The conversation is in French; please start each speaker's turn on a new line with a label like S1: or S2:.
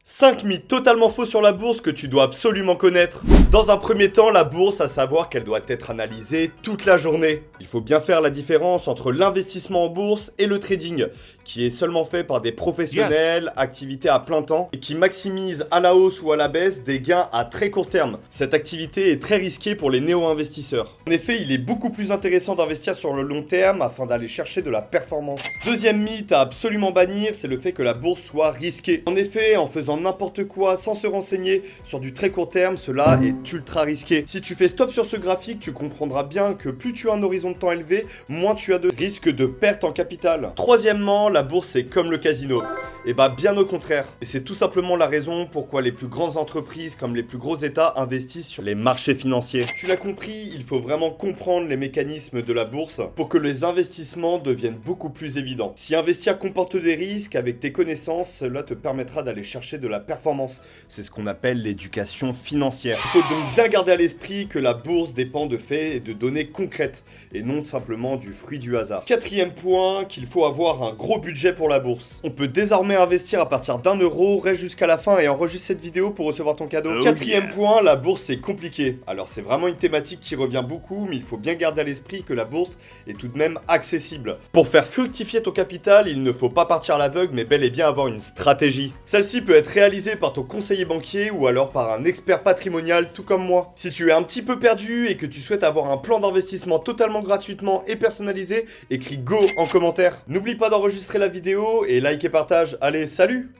S1: 5 mythes totalement faux sur la bourse que tu dois absolument connaître. Dans un premier temps, la bourse, à savoir qu'elle doit être analysée toute la journée. Il faut bien faire la différence entre l'investissement en bourse et le trading, qui est seulement fait par des professionnels, activité à plein temps, et qui maximise à la hausse ou à la baisse des gains à très court terme. Cette activité est très risquée pour les néo-investisseurs. En effet, il est beaucoup plus intéressant d'investir sur le long terme afin d'aller chercher de la performance. Deuxième mythe à absolument bannir, c'est le fait que la bourse soit risquée. En effet, en faisant n'importe quoi sans se renseigner sur du très court terme, cela est ultra risqué. Si tu fais stop sur ce graphique, tu comprendras bien que plus tu as un horizon de temps élevé, moins tu as de risques de perte en capital. Troisièmement, la bourse est comme le casino. Et bah bien au contraire. Et c'est tout simplement la raison pourquoi les plus grandes entreprises comme les plus gros états investissent sur les marchés financiers. Tu l'as compris, il faut vraiment comprendre les mécanismes de la bourse pour que les investissements deviennent beaucoup plus évidents. Si investir comporte des risques, avec tes connaissances, cela te permettra d'aller chercher de la performance. C'est ce qu'on appelle l'éducation financière. Il faut donc bien garder à l'esprit que la bourse dépend de faits et de données concrètes et non simplement du fruit du hasard. Quatrième point, qu'il faut avoir un gros budget pour la bourse. On peut désormais investir à partir d'1 €, reste jusqu'à la fin et enregistre cette vidéo pour recevoir ton cadeau. Quatrième point, la bourse c'est compliqué. Alors c'est vraiment une thématique qui revient beaucoup, mais il faut bien garder à l'esprit que la bourse est tout de même accessible. Pour faire fructifier ton capital, il ne faut pas partir à l'aveugle, mais bel et bien avoir une stratégie. Celle-ci peut être réalisée par ton conseiller banquier ou alors par un expert patrimonial tout comme moi. Si tu es un petit peu perdu et que tu souhaites avoir un plan d'investissement totalement gratuitement et personnalisé, écris GO en commentaire. N'oublie pas d'enregistrer la vidéo et like et partage. Allez, salut!